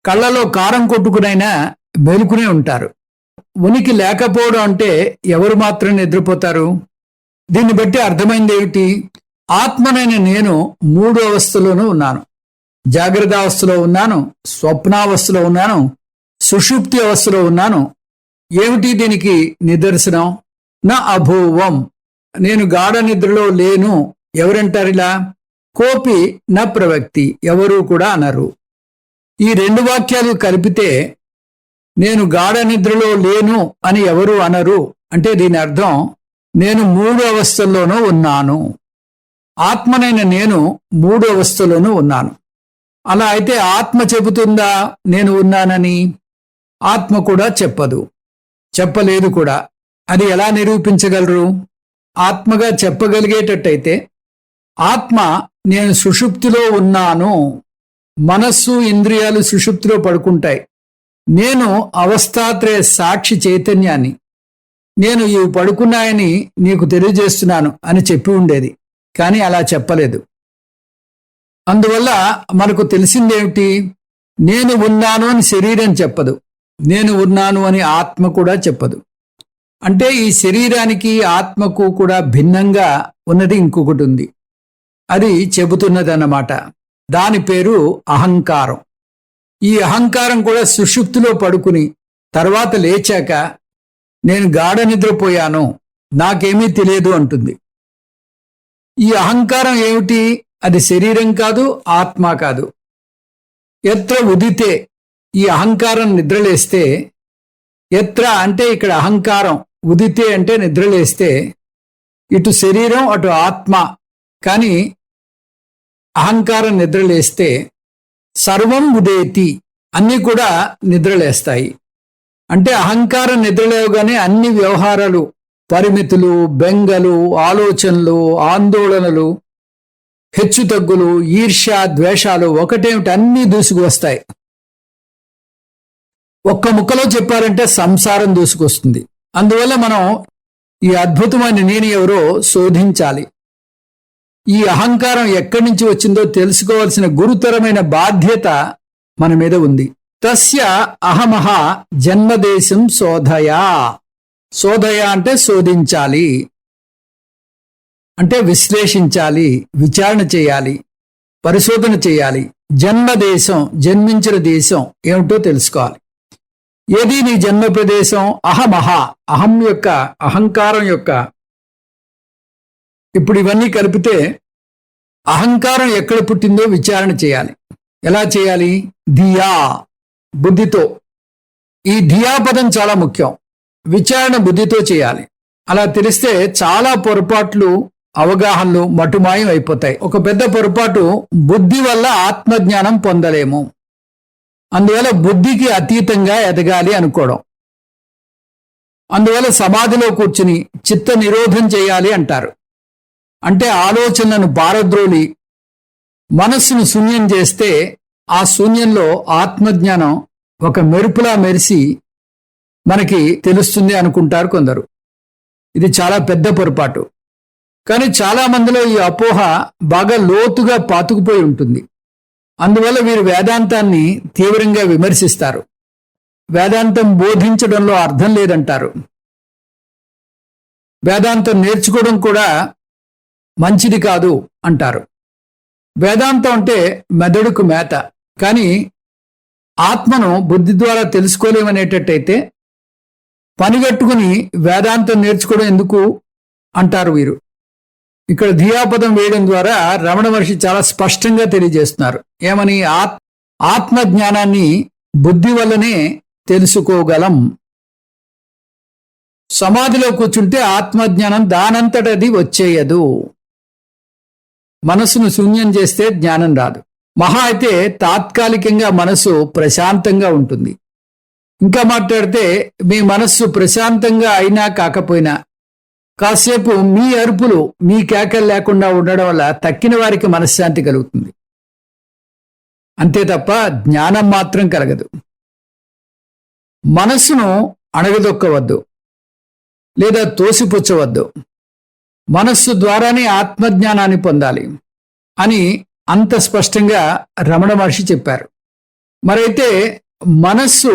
కళ్ళలో కారం కొట్టుకునైనా మేలుకునే ఉంటారు. ఉనికి లేకపోవడం అంటే ఎవరు మాత్రం నిద్రపోతారు? దీన్ని బట్టి అర్థమైంది ఏమిటి? ఆత్మనైన నేను 3 అవస్థలోనూ ఉన్నాను. జాగ్రత్త అవస్థలో ఉన్నాను, స్వప్నావస్థలో ఉన్నాను, సుషుప్తి అవస్థలో ఉన్నాను. ఏమిటి దీనికి నిదర్శనం? నా అభూవం, నేను గాఢ నిద్రలో లేను ఎవరంటారు ఇలా? కోపి నా ప్రవక్తి, ఎవరూ కూడా అనరు. ఈ 2 వాక్యాలు కలిపితే నేను గాఢ నిద్రలో లేను అని ఎవరు అనరు అంటే దీని అర్థం నేను 3 అవస్థల్లోనూ ఉన్నాను. ఆత్మనైన నేను 3 అవస్థలోనూ ఉన్నాను. అలా అయితే ఆత్మ చెబుతుందా నేను ఉన్నానని? ఆత్మ కూడా చెప్పదు, చెప్పలేదు కూడా. అది ఎలా నిరూపించగలరు? ఆత్మగా చెప్పగలిగేటట్టయితే ఆత్మ నేను సుషుప్తిలో ఉన్నాను, మనస్సు ఇంద్రియాలు సుషుప్తిలో పడుకుంటాయి, నేను అవస్థాత్రయ సాక్షి చైతన్యాన్ని, నేను ఇవి పడుకున్నాయని నీకు తెలియజేస్తున్నాను అని చెప్పి ఉండేది. కానీ అలా చెప్పలేదు. అందువల్ల మనకు తెలిసిందేమిటి? నేను ఉన్నాను అని శరీరం చెప్పదు, నేను ఉన్నాను అని ఆత్మ కూడా చెప్పదు. అంటే ఈ శరీరానికి ఆత్మకు కూడా భిన్నంగా ఉన్నది ఇంకొకటి ఉంది, అది చెబుతున్నదన్నమాట. దాని పేరు అహంకారం. ఈ అహంకారం కూడా సుషుప్తిలో పడుకుని తర్వాత లేచాక నేను గాఢ నిద్రపోయాను, నాకేమీ తెలియదు అంటుంది. ఈ అహంకారం ఏమిటి? అది శరీరం కాదు, ఆత్మ కాదు. ఎత్ర ఉదితే, ఈ అహంకారం నిద్రలేస్తే, ఎత్ర అంటే ఇక్కడ అహంకారం, ఉదితే అంటే నిద్రలేస్తే, ఇటు శరీరం అటు ఆత్మ, కానీ అహంకారం నిద్రలేస్తే సర్వం ఉదేతి, అన్నీ కూడా నిద్రలేస్తాయి. అంటే అహంకారం నిద్రలేవగానే అన్ని వ్యవహారాలు, పరిమితులు, బెంగలు, ఆలోచనలు, ఆందోళనలు, హెచ్చుతగ్గులు, ఈర్ష్య, ద్వేషాలు ఒకటేమిటి అన్నీ దూసుకువస్తాయి. ఒక్క ముక్కలో చెప్పారంటే సంసారం దూసుకొస్తుంది. అందువల్ల మనం ఈ అద్భుతమైన నేను ఎవరో శోధించాలి. ఈ అహంకారం ఎక్కడి నుంచి వచ్చిందో తెలుసుకోవాల్సిన గురుతరమైన బాధ్యత మన మీద ఉంది. తస్య అహమహ జన్మదేశం శోధయా. శోధయ అంటే శోధించాలి, అంటే విశ్లేషించాలి, విచారణ చేయాలి, పరిశోధన చేయాలి. జన్మదేశం, జన్మించిన దేశం ఏమిటో తెలుసుకోవాలి. ఏది నీ జన్మ ప్రదేశం? అహమహ, అహం యొక్క, అహంకారం యొక్క. ఇప్పుడు ఇవన్నీ కలిపితే అహంకారం ఎక్కడ పుట్టిందో విచారణ చేయాలి. ఎలా చేయాలి? ధియా, బుద్ధితో. ఈ ధియా పదం చాలా ముఖ్యం. విచారణ బుద్ధితో చేయాలి. అలా తెలిస్తే చాలా పొరపాట్లు, అవగాహనలు మటుమాయం అయిపోతాయి. ఒక పెద్ద పొరపాటు, బుద్ధి వల్ల ఆత్మజ్ఞానం పొందలేము, అందువల్ల బుద్ధికి అతీతంగా ఎదగాలి అనుకోవడం. అందువల్ల సమాధిలో కూర్చుని చిత్త నిరోధం చేయాలి అంటారు. అంటే ఆలోచనలను పారద్రోలి మనస్సును శూన్యం చేస్తే ఆ శూన్యంలో ఆత్మజ్ఞానం ఒక మెరుపులా మెరిసి మనకి తెలుస్తుంది అనుకుంటారు కొందరు. ఇది చాలా పెద్ద పొరపాటు. కానీ చాలా మందిలో ఈ అపోహ బాగా లోతుగా పాతుకుపోయి ఉంటుంది. అందువల్ల వీరు వేదాంతాన్ని తీవ్రంగా విమర్శిస్తారు. వేదాంతం బోధించడంలో అర్థం లేదంటారు. వేదాంతం నేర్చుకోవడం కూడా మంచిది కాదు అంటారు. వేదాంతం అంటే మెదడుకు మేత, కానీ ఆత్మను బుద్ధి ద్వారా తెలుసుకోలేమనేటట్టయితే పనిగట్టుకుని వేదాంతం నేర్చుకోవడం ఎందుకు అంటారు వీరు. ఇక్కడ ధియాపదం వేయడం ద్వారా రమణ మహర్షి చాలా స్పష్టంగా తెలియజేస్తున్నారు. ఏమని? ఆత్మ జ్ఞానాన్ని బుద్ధి వల్లనే తెలుసుకోగలం. సమాధిలో కూర్చుంటే ఆత్మజ్ఞానం దానంతటది వచ్చేయదు. మనసును శూన్యం చేస్తే జ్ఞానం రాదు. మహా అయితే తాత్కాలికంగా మనసు ప్రశాంతంగా ఉంటుంది. ఇంకా మాట్లాడితే మీ మనస్సు ప్రశాంతంగా అయినా కాకపోయినా కాసేపు మీ అరుపులు, మీ కేకలు లేకుండా ఉండడం వల్ల తక్కిన వారికి మనశ్శాంతి కలుగుతుంది. అంతే తప్ప జ్ఞానం మాత్రం కలగదు. మనస్సును అణగదొక్కవద్దు లేదా తోసిపుచ్చవద్దు. మనస్సు ద్వారానే ఆత్మజ్ఞానాన్ని పొందాలి అని అంత స్పష్టంగా రమణ మహర్షి చెప్పారు. మరైతే మనస్సు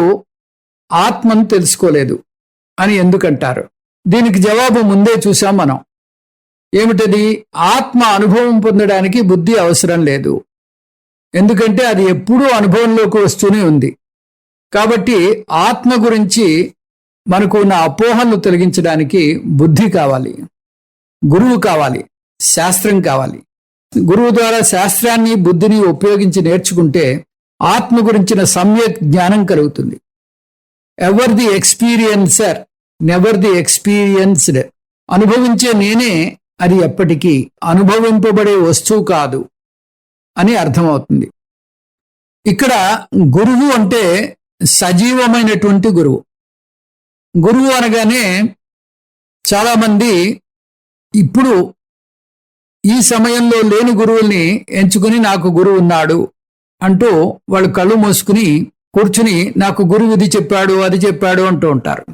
ఆత్మను తెలుసుకోలేదు అని ఎందుకంటారు? దీనికి జవాబు ముందే చూసాం మనం. ఏమిటది? ఆత్మ అనుభవం పొందడానికి బుద్ధి అవసరం లేదు. ఎందుకంటే అది ఎప్పుడూ అనుభవంలోకి వస్తూనే ఉంది. కాబట్టి ఆత్మ గురించి మనకు ఉన్న అపోహలను తొలగించడానికి బుద్ధి కావాలి, గురువు కావాలి, శాస్త్రం కావాలి. గురువు ద్వారా శాస్త్రాన్ని, బుద్ధిని ఉపయోగించి నేర్చుకుంటే ఆత్మ గురించిన సమ్యక్ జ్ఞానం కలుగుతుంది. Ever the experiencer, never the experienced. అనుభవించే నేనే, అది ఎప్పటికీ అనుభవింపబడే వస్తువు కాదు అని అర్థమవుతుంది. ఇక్కడ గురువు అంటే సజీవమైనటువంటి గురువు. గురువు అనగానే చాలామంది ఇప్పుడు ఈ సమయంలో లేని గురువుల్ని ఎంచుకుని నాకు గురువు ఉన్నాడు అంటూ వాళ్ళు కళ్ళు మూసుకుని కూర్చుని నాకు గురువు ఇది చెప్పాడు, అది చెప్పాడు అంటూ ఉంటారు.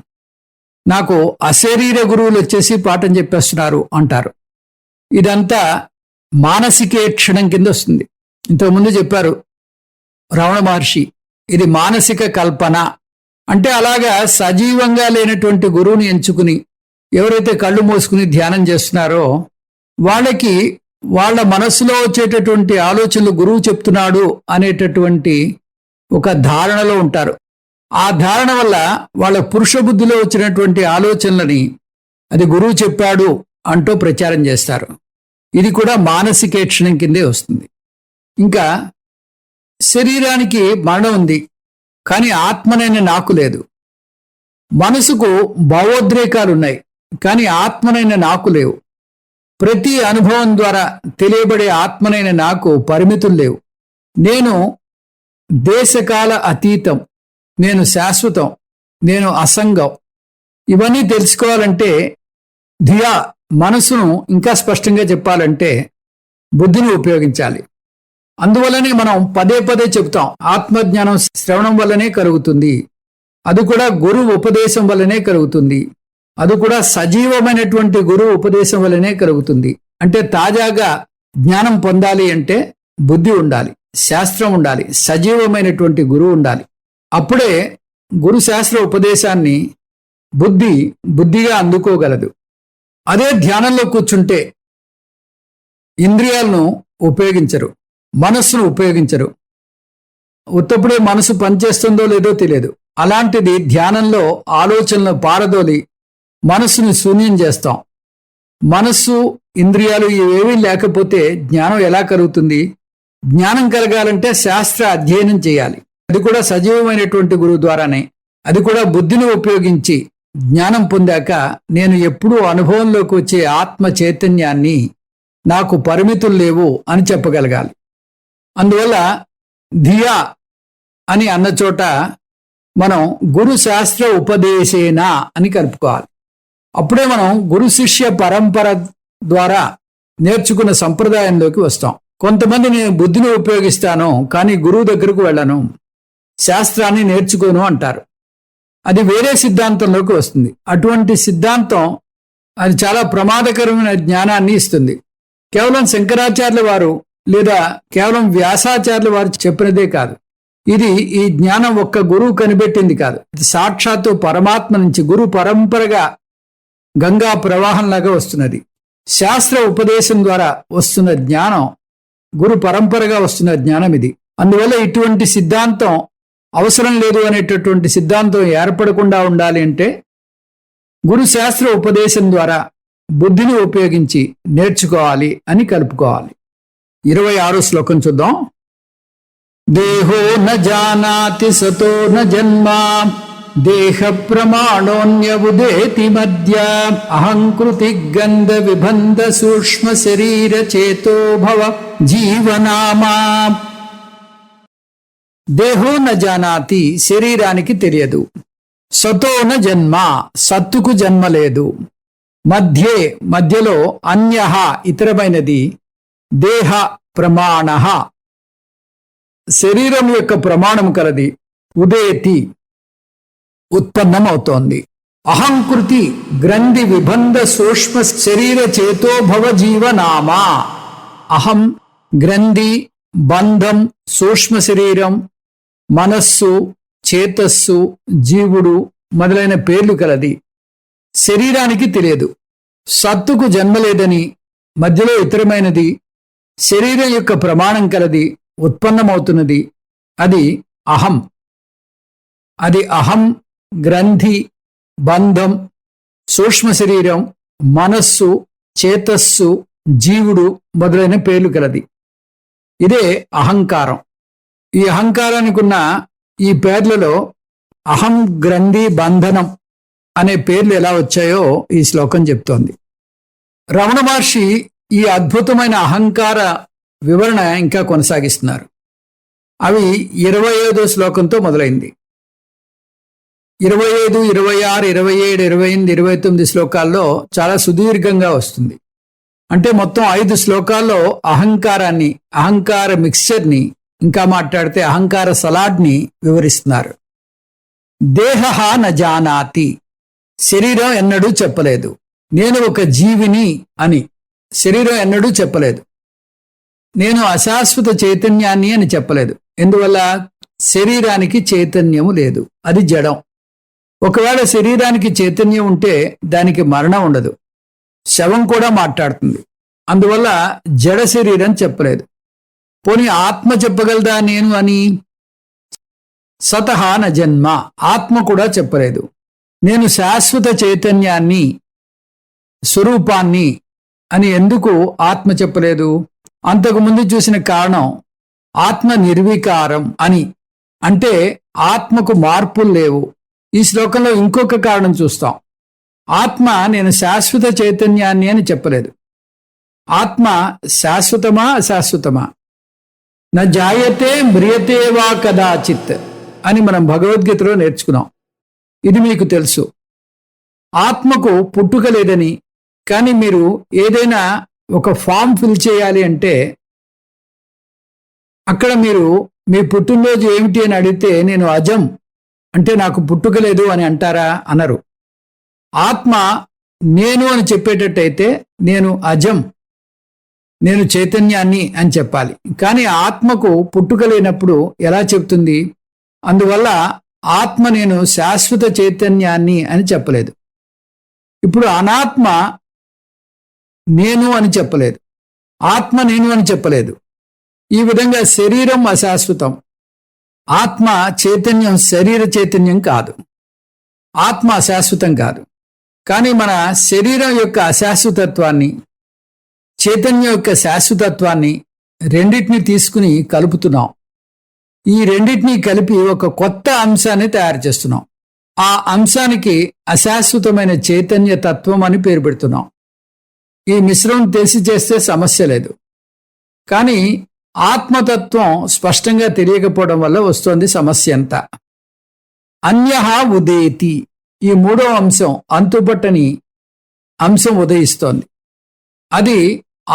నాకు అశరీర గురువులు వచ్చేసి పాఠం చెప్పేస్తున్నారు అంటారు. ఇదంతా మానసికేక్షణం కింద వస్తుంది. ఇంతకుముందు చెప్పారు రమణ మహర్షి, ఇది మానసిక కల్పన. అంటే అలాగా సజీవంగా లేనటువంటి గురువుని ఎంచుకుని ఎవరైతే కళ్ళు మూసుకుని ధ్యానం చేస్తున్నారో వాళ్ళకి వాళ్ళ మనస్సులో వచ్చేటటువంటి ఆలోచనలు గురువు చెప్తున్నాడు అనేటటువంటి ఒక ధారణలో ఉంటారు. ఆ ధారణ వల్ల వాళ్ళ పురుష బుద్ధిలో వచ్చినటువంటి ఆలోచనలని అది గురువు చెప్పాడు అంటూ ప్రచారం చేస్తారు. ఇది కూడా మానసికేక్షణం కిందే వస్తుంది. ఇంకా శరీరానికి మరణం ఉంది, కానీ ఆత్మనైన నాకు లేదు. మనసుకు భావోద్రేకాలున్నాయి, కానీ ఆత్మనైన నాకు లేవు. ప్రతి అనుభవం ద్వారా తెలియబడే ఆత్మనైన నాకు పరిమితులు లేవు. నేను దేశకాల అతీతం, నేను శాశ్వతం, నేను అసంగం. ఇవన్నీ తెలుసుకోవాలంటే ధియా, మనసును ఇంకా స్పష్టంగా చెప్పాలంటే బుద్ధిని ఉపయోగించాలి. అందువల్లనే మనం పదే పదే చెబుతాం, ఆత్మజ్ఞానం శ్రవణం వల్లనే కలుగుతుంది, అది కూడా గురువు ఉపదేశం వల్లనే కలుగుతుంది, అది కూడా సజీవమైనటువంటి గురువు ఉపదేశం వల్లనే కలుగుతుంది. అంటే తాజాగా జ్ఞానం పొందాలి అంటే బుద్ధి ఉండాలి, శాస్త్రం ఉండాలి, సజీవమైనటువంటి గురువు ఉండాలి. అప్పుడే గురు శాస్త్ర ఉపదేశాన్ని బుద్ధిగా అందుకోగలదు. అదే ధ్యానంలో కూర్చుంటే ఇంద్రియాలను ఉపయోగించరు, మనస్సును ఉపయోగించరు. ఉత్తప్పుడే మనసు పనిచేస్తుందో లేదో తెలియదు. అలాంటిది ధ్యానంలో ఆలోచనలు పారదోలి మనస్సును శూన్యం చేస్తాం. మనస్సు, ఇంద్రియాలు ఇవేవీ లేకపోతే జ్ఞానం ఎలా కలుగుతుంది? జ్ఞానం కలగాలంటే శాస్త్ర అధ్యయనం చేయాలి, అది కూడా సజీవమైనటువంటి గురువు ద్వారానే. అది కూడా బుద్ధిని ఉపయోగించి జ్ఞానం పొందాక నేను ఎప్పుడూ అనుభవంలోకి వచ్చే ఆత్మ చైతన్యాన్ని నాకు పరిమితులు లేవు అని చెప్పగలగాలి. అందువల్ల ధియా అని అన్న చోట మనం గురు శాస్త్ర ఉపదేశేన అని కలుపుకోవాలి. అప్పుడే మనం గురు శిష్య పరంపర ద్వారా నేర్చుకున్న సంప్రదాయంలోకి వస్తాం. కొంతమంది నేను బుద్ధిని ఉపయోగిస్తాను కానీ గురువు దగ్గరకు వెళ్ళను, శాస్త్రాన్ని నేర్చుకోను అంటారు. అది వేరే సిద్ధాంతంలోకి వస్తుంది. అటువంటి సిద్ధాంతం అది చాలా ప్రమాదకరమైన జ్ఞానాన్ని ఇస్తుంది. కేవలం శంకరాచార్యుల వారు లేదా కేవలం వ్యాసాచార్యుల వారు చెప్పినదే కాదు. ఇది ఈ జ్ఞానం ఒక్క గురువు కనిపెట్టింది కాదు, ఇది సాక్షాత్తు పరమాత్మ నుంచి గురు పరంపరగా గంగా ప్రవాహంలాగా వస్తున్నది. శాస్త్ర ఉపదేశం ద్వారా వస్తున్న జ్ఞానం, గురు పరంపరగా వస్తున్న జ్ఞానం ఇది. అందువల్ల ఇటువంటి సిద్ధాంతం అవసరం లేదు అనేటటువంటి సిద్ధాంతం ఏర్పడకుండా ఉండాలి అంటే గురు శాస్త్ర ఉపదేశం ద్వారా బుద్ధిని ఉపయోగించి నేర్చుకోవాలి అని కలుపుకోవాలి. 26వ శ్లోకం చూద్దాం. దేహో న జానాతి సతో న జన్మ దేహ ప్రమాణోన్యవుదేతి మధ్య అహంకృతి గంధ విబంధ సూక్ష్మ శరీర చేతో భవ జీవనామా. దేహో న జానాతి, శరీరానికి తెలియదు. సతో న జన్మ, సత్తుకు జన్మ లేదు. మధ్యలో అన్యః, ఇతరమైనది. దేహ ప్రమాణ, శరీరం యొక్క ప్రమాణం కలది. ఉదేతి, ఉత్పన్నమవుతోంది. అహంకృతి గ్రంథి విబంధ సూక్ష్మ శరీర చేతో భవ జీవనామా. అహం, గ్రంథి, బంధం, సూక్ష్మ శరీరం, మనస్సు, చేతస్సు, జీవుడు మొదలైన పేర్లు కలది. శరీరానికి తెలియదు. సత్తుకు జన్మలేదని, మధ్యలో ఇతరమైనది, శరీరం యొక్క ప్రమాణం కలది, ఉత్పన్నమవుతున్నది. అది అహం. అది అహం, గ్రంథి, బంధం, సూక్ష్మ శరీరం, మనస్సు, చేతస్సు, జీవుడు మొదలైన పేర్లు కలది. ఇదే అహంకారం. ఈ అహంకారానికి ఉన్న ఈ పేర్లలో అహం, గ్రంథి, బంధనం అనే పేర్లు ఎలా వచ్చాయో ఈ శ్లోకం చెప్తోంది. రమణ మహర్షి ఈ అద్భుతమైన అహంకార వివరణ ఇంకా కొనసాగిస్తున్నారు. అవి 25వ శ్లోకంతో మొదలైంది. 25, 26, 27, 28, 29 శ్లోకాల్లో చాలా సుదీర్ఘంగా వస్తుంది. అంటే మొత్తం 5 శ్లోకాల్లో అహంకారాన్ని, అహంకార మిక్స్చర్ని, ఇంకా మాట్లాడితే అహంకార సలాడ్ని వివరిస్తున్నారు. దేహ న జానాతి, శరీరం ఎన్నడూ చెప్పలేదు. నేను ఒక జీవిని అని శరీరం ఎన్నడూ చెప్పలేదు. నేను అశాశ్వత చైతన్యాన్ని అని చెప్పలేదు. ఎందువల్ల? శరీరానికి చైతన్యము లేదు, అది జడం. ఒకవేళ శరీరానికి చైతన్యం ఉంటే దానికి మరణం ఉండదు, శవం కూడా మాట్లాడుతుంది. అందువల్ల జడ శరీరం చెప్పలేదు. పోనీ ఆత్మ చెప్పగలదా నేను అని? సతహ న జన్మ, ఆత్మ కూడా చెప్పలేదు. నేను శాశ్వత చైతన్యాన్ని, స్వరూపాన్ని అని ఎందుకు ఆత్మ చెప్పలేదు? అంతకుముందు చూసిన కారణం ఆత్మ నిర్వికారం అని, అంటే ఆత్మకు మార్పులు లేవు. ఈ శ్లోకంలో ఇంకొక కారణం చూస్తాం. ఆత్మ నేను శాశ్వత చైతన్యాన్ని అని చెప్పలేదు. ఆత్మ శాశ్వతమా అశాశ్వతమా? న జాయతే మ్రియతే వా కదాచిత్ అని మనం భగవద్గీతలో నేర్చుకున్నాం. ఇది మీకు తెలుసు. ఆత్మకు పుట్టుక లేదని, కానీ మీరు ఏదైనా ఒక ఫామ్ ఫిల్ చేయాలి అంటే అక్కడ మీరు మీ పుట్టినరోజు ఏమిటి అని అడిగితే నేను అజం అంటే నాకు పుట్టుక లేదు అని అంటారా? అనరు. ఆత్మ నేను అని చెప్పేటట్టయితే నేను అజం, నేను చైతన్యాన్ని అని చెప్పాలి. కానీ ఆత్మకు పుట్టుక లేనప్పుడు ఎలా చెప్తుంది? అందువల్ల ఆత్మ నేను శాశ్వత చైతన్యాన్ని అని చెప్పలేదు. ఇప్పుడు అనాత్మ నేను అని చెప్పలేదు, ఆత్మ నేను అని చెప్పలేదు. ఈ విధంగా శరీరం అశాశ్వతం, ఆత్మ చైతన్యం శరీర చైతన్యం కాదు, ఆత్మ అశాశ్వతం కాదు. కానీ మన శరీరం యొక్క అశాశ్వతత్వాన్ని, చైతన్యం యొక్క శాశ్వతత్వాన్ని రెండింటినీ తీసుకుని కలుపుతున్నాం. ఈ రెండింటినీ కలిపి ఒక కొత్త అంశాన్ని తయారు చేస్తున్నాం. ఆ అంశానికి అశాశ్వతమైన చైతన్య తత్వం అని పేరు పెడుతున్నాం. ఈ మిశ్రమం తెలిసి చేస్తే సమస్య లేదు. కానీ ఆత్మతత్వం స్పష్టంగా తెలియకపోవడం వల్ల వస్తోంది సమస్య అంతా. అన్యః ఉదేతి, ఈ మూడో అంశం, అంతుపట్టని అంశం ఉదయిస్తోంది. అది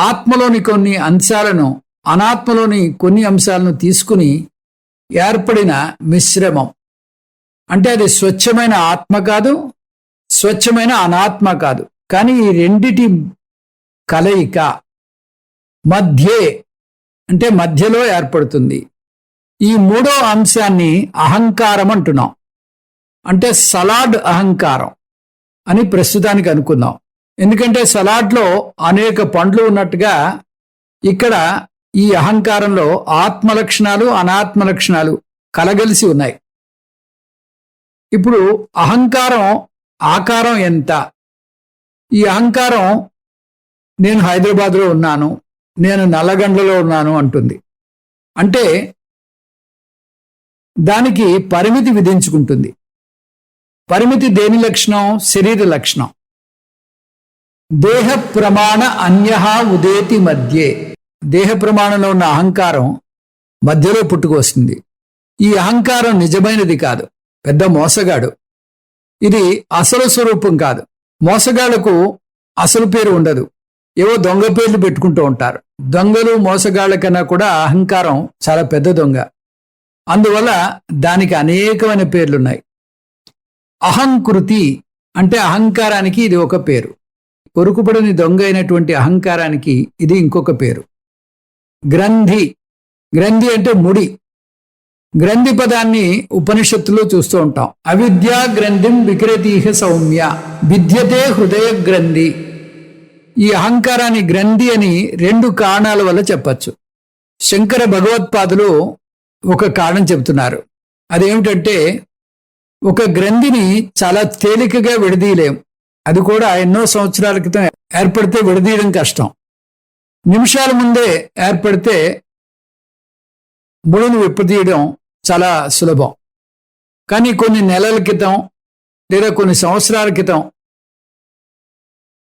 ఆత్మలోని కొన్ని అంశాలను, అనాత్మలోని కొన్ని అంశాలను తీసుకుని ఏర్పడిన మిశ్రమం. అంటే అది స్వచ్ఛమైన ఆత్మ కాదు, స్వచ్ఛమైన అనాత్మ కాదు. కానీ ఈ రెండిటి కలయిక మధ్యే, అంటే మధ్యలో ఏర్పడుతుంది. ఈ మూడో అంశాన్ని అహంకారం అంటున్నాం. అంటే సలాడ్ అహంకారం అని ప్రస్తుతానికి అనుకుందాం. ఎందుకంటే సలాడ్లో అనేక పండ్లు ఉన్నట్టుగా ఇక్కడ ఈ అహంకారంలో ఆత్మ లక్షణాలు, అనాత్మ లక్షణాలు కలగలిసి ఉన్నాయి. ఇప్పుడు అహంకారం ఆకారం ఎంత? ఈ అహంకారం నేను హైదరాబాద్లో ఉన్నాను, నేను నల్లగండ్లలో ఉన్నాను అంటుంది. అంటే దానికి పరిమితి విధించుకుంటుంది. పరిమితి దేని లక్షణం? శరీర లక్షణం. దేహ ప్రమాణ అన్యః ఉదేతి మధ్యే, దేహ ప్రమాణంలో ఉన్న అహంకారం మధ్యలో పుట్టుకొస్తుంది. ఈ అహంకారం నిజమైనది కాదు, పెద్ద మోసగాడు. ఇది అసలు స్వరూపం కాదు. మోసగాళ్లకు అసలు పేరు ఉండదు, ఏవో దొంగ పేర్లు పెట్టుకుంటూ ఉంటారు. దొంగలు మోసగాళ్ల కన్నా కూడా అహంకారం చాలా పెద్ద దొంగ. అందువల్ల దానికి అనేకమైన పేర్లున్నాయి. అహంకృతి అంటే అహంకారానికి ఇది ఒక పేరు. కొరుకుపడని దొంగ అయినటువంటి అహంకారానికి ఇది ఇంకొక పేరు. గ్రంథి, గ్రంథి అంటే ముడి. గ్రంథి పదాన్ని ఉపనిషత్తులో చూస్తూ ఉంటాం. అవిద్యా గ్రంథిం విక్రతీహ సౌమ్య విద్యతే హృదయ గ్రంథి. ఈ అహంకారాన్ని గ్రంథి అని రెండు కారణాల వల్ల చెప్పచ్చు. శంకర భగవత్పాదులు ఒక కారణం చెబుతున్నారు. అదేమిటంటే, ఒక గ్రంథిని చాలా తేలికగా విడదీయలేం. అది కూడా ఎన్నో సంవత్సరాల క్రితం ఏర్పడితే విడదీయడం కష్టం. నిమిషాల ముందే ఏర్పడితే ముడిని విప్పదీయడం చాలా సులభం. కానీ కొన్ని నెలల క్రితం లేదా కొన్ని సంవత్సరాల క్రితం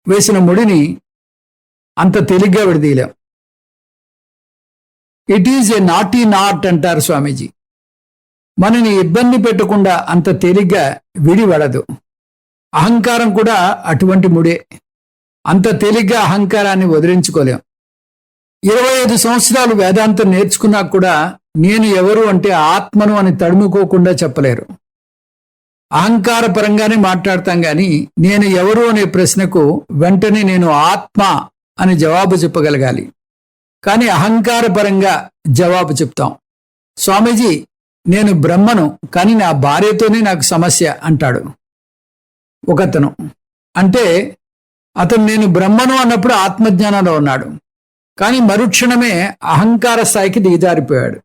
వేసిన ముడిని అంత తేలిగ్గా విడదీయలేం. It is a naughty knot అంటారు స్వామీజీ. మనని ఇబ్బంది పెట్టకుండా అంత తేలిగ్గా విడివడదు. అహంకారం కూడా అటువంటి ముడే. అంత తేలిగ్గా అహంకారాన్ని వదిలించుకోలేం. 25 సంవత్సరాలు వేదాంతం నేర్చుకున్నా కూడా నేను ఎవరు అంటే ఆత్మను అని తడుముకోకుండా చెప్పలేరు. అహంకార పరంగానే మాట్లాడతాం కానీ నేను ఎవరు అనే ప్రశ్నకు వెంటనే నేను ఆత్మ అని జవాబు చెప్పగలగాలి. కానీ అహంకార పరంగా జవాబు చెప్తాం. స్వామీజీ, నేను బ్రహ్మను, కానీ నా భార్యతోనే నాకు సమస్య అంటాడు ఒకతను. అంటే అతను నేను బ్రహ్మను అన్నప్పుడు ఆత్మజ్ఞానంలో ఉన్నాడు, కానీ మరుక్షణమే అహంకార స్థాయికి దిగజారిపోయాడు.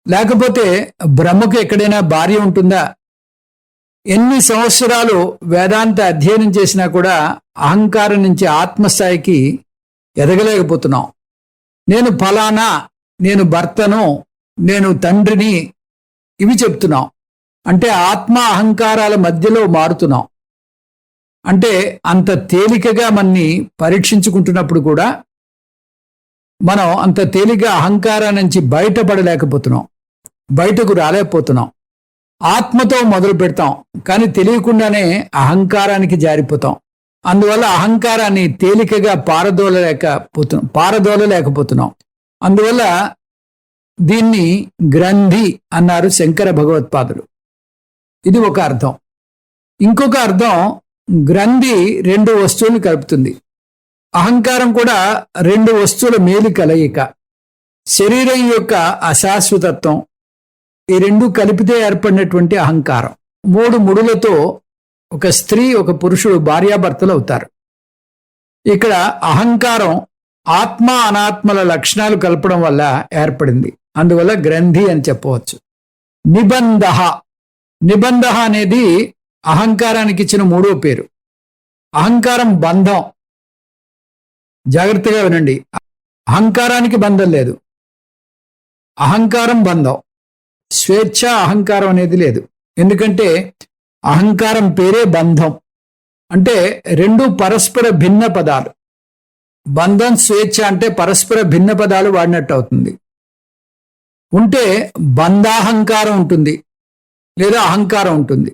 లేకపోతే బ్రహ్మకు ఎక్కడైనా భార్య ఉంటుందా? ఎన్ని సంవత్సరాలు వేదాంత అధ్యయనం చేసినా కూడా అహంకారం నుంచి ఆత్మస్థాయికి ఎదగలేకపోతున్నాం. నేను ఫలానా, నేను భర్తను, నేను తండ్రిని, ఇవి చెప్తున్నాం. అంటే ఆత్మ అహంకారాల మధ్యలో మారుతున్నాం. అంటే అంత తేలికగా మనని పరీక్షించుకుంటున్నప్పుడు కూడా మనం అంత తేలిక అహంకారం నుంచి బయటపడలేకపోతున్నాం, బయటకు రాలేకపోతున్నాం. ఆత్మతో మొదలు పెడతాం, కానీ తెలియకుండానే అహంకారానికి జారిపోతాం. అందువల్ల అహంకారాన్ని తేలికగా పారదోలలేకపోతున్నాం. అందువల్ల దీన్ని గ్రంథి అన్నారు శంకర భగవత్పాదులు. ఇది ఒక అర్థం. ఇంకొక అర్థం, గ్రంథి రెండు వస్తువులు కలుపుతుంది. అహంకారం కూడా రెండు వస్తువుల మేలు కలయిక. శరీరం యొక్క అశాశ్వతత్వం, ఈ రెండు కలిపితే ఏర్పడినటువంటి అహంకారం. మూడు ముడులతో ఒక స్త్రీ, ఒక పురుషుడు భార్యాభర్తలు అవుతారు. ఇక్కడ అహంకారం ఆత్మ అనాత్మల లక్షణాలు కలపడం వల్ల ఏర్పడింది. అందువల్ల గ్రంథి అని చెప్పవచ్చు. నిబంధ, నిబంధ అనేది అహంకారానికి ఇచ్చిన మూడో పేరు. అహంకారం బంధం. జాగ్రత్తగా వినండి, అహంకారానికి బంధం లేదు, అహంకారం బంధం. స్వేచ్ఛ అహంకారం అనేది లేదు. ఎందుకంటే అహంకారం పేరే బంధం. అంటే రెండు పరస్పర భిన్న పదాలు. బంధం, స్వేచ్ఛ అంటే పరస్పర భిన్న పదాలు వాడినట్టు అవుతుంది. ఉంటే బంధాహంకారం ఉంటుంది, లేదా అహంకారం ఉంటుంది.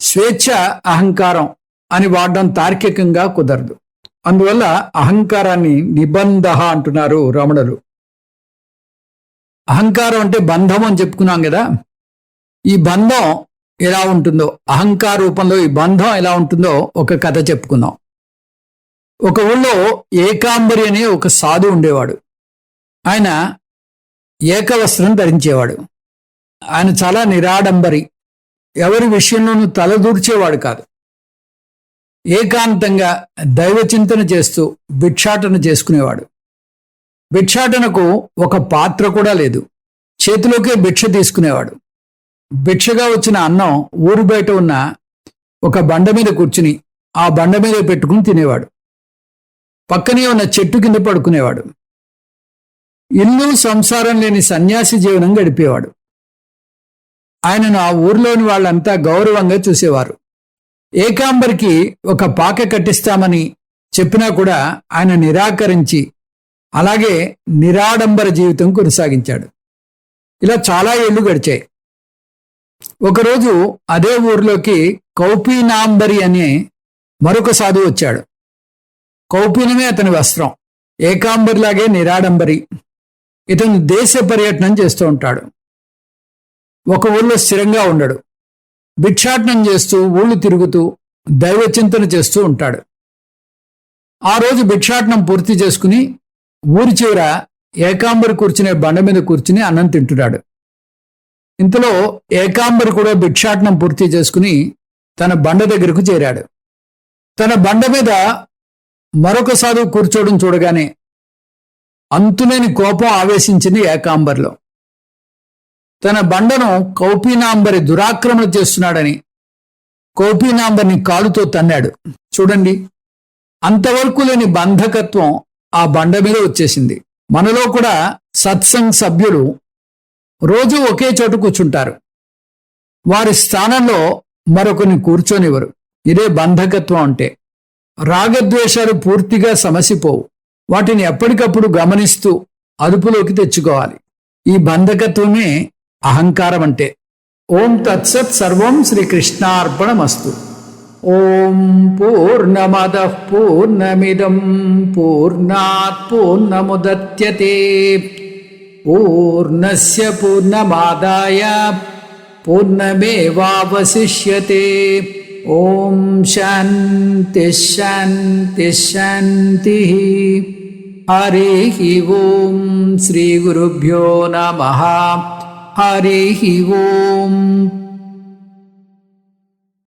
స్వేచ్ఛ అహంకారం అని వాడడం తార్కికంగా కుదరదు. అందువల్ల అహంకారాన్ని నిబంధ అంటున్నారు రమణులు. అహంకారం అంటే బంధం అని చెప్పుకున్నాం కదా. ఈ బంధం ఎలా ఉంటుందో, అహంకార రూపంలో ఈ బంధం ఎలా ఉంటుందో ఒక కథ చెప్పుకుందాం. ఒక ఊళ్ళో ఏకాంబరి అనే ఒక సాధు ఉండేవాడు. ఆయన ఏకవస్త్రం ధరించేవాడు. ఆయన చాలా నిరాడంబరి, ఎవరి విషయంలోనూ తలదూర్చేవాడు కాదు. ఏకాంతంగా దైవచింతన చేస్తూ భిక్షాటన చేసుకునేవాడు. భిక్షాటనకు ఒక పాత్ర కూడా లేదు, చేతిలోకే భిక్ష తీసుకునేవాడు. భిక్షగా వచ్చిన అన్నం ఊరు బయట ఉన్న ఒక బండ మీద కూర్చుని ఆ బండ మీద పెట్టుకుని తినేవాడు. పక్కనే ఉన్న చెట్టు కింద పడుకునేవాడు. ఇల్లు సంసారం లేని సన్యాసి జీవనం గడిపేవాడు. ఆయనను ఆ ఊరిలోని వాళ్ళంతా గౌరవంగా చూసేవారు. ఏకాంబరికి ఒక పాక కట్టిస్తామని చెప్పినా కూడా ఆయన నిరాకరించి అలాగే నిరాడంబర జీవితం కొనసాగించాడు. ఇలా చాలా ఏళ్లు గడిచాయి. ఒకరోజు అదే ఊరిలోకి కౌపీనాంబరి అనే మరొక సాధువు వచ్చాడు. కౌపీనమే అతని వస్త్రం. ఏకాంబరిలాగే నిరాడంబరి. ఇతను దేశ పర్యటనం చేస్తూ ఉంటాడు. ఒక ఊళ్ళో స్థిరంగా ఉండడు. భిక్షాటనం చేస్తూ ఊళ్ళు తిరుగుతూ దైవచింతన చేస్తూ ఉంటాడు. ఆ రోజు భిక్షాటనం పూర్తి చేసుకుని ఊరి చివర ఏకాంబరి కూర్చునే బండ మీద కూర్చుని అన్నం తింటున్నాడు. ఇంతలో ఏకాంబరి కూడా భిక్షాటనం పూర్తి చేసుకుని తన బండ దగ్గరకు చేరాడు. తన బండ మీద మరొక సాధువు కూర్చోవడం చూడగానే అంతులేని కోపం ఆవేశించింది ఏకాంబరిలో. తన బండను కౌపీనాంబరి దురాక్రమణ చేస్తున్నాడని కౌపీనాంబరిని కాలుతో తన్నాడు. చూడండి, అంతవరకు లేని బంధకత్వం ఆ బండ మీద వచ్చేసింది. మనలో కూడా సత్సంగ్ సభ్యులు రోజు ఒకే చోట కూర్చుంటారు. వారి స్థానంలో మరొకరిని కూర్చొనివ్వరు. ఇదే బంధకత్వం అంటే. రాగద్వేషాలు పూర్తిగా సమసిపోవు. వాటిని ఎప్పటికప్పుడు గమనిస్తూ అదుపులోకి తెచ్చుకోవాలి. ఈ బంధకత్వమే అహంకారం అంటే. ఓం తత్సత్. సర్వం శ్రీకృష్ణార్పణమస్తు. ఓం పూర్ణమదః పూర్ణమిదం పూర్ణాత్ పూర్ణముదచ్యతే పూర్ణస్య పూర్ణమాదాయ పూర్ణమేవావశిష్యతే. ఓం శాంతి శాంతి శాంతి. హరి ఓం. శ్రీ గురుభ్యో నమః. హరి ఓం.